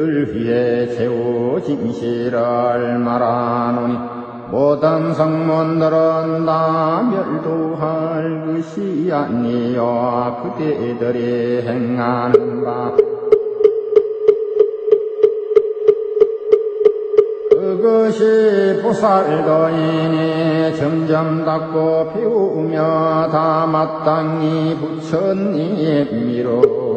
위에 세우 진실을 말하노니 모든 성문들은 다 멸도할 것이 아니요 그대들이 행하는 바 그것이 보살도이니 점점 닦고 배우며 다 마땅히 부처님 미로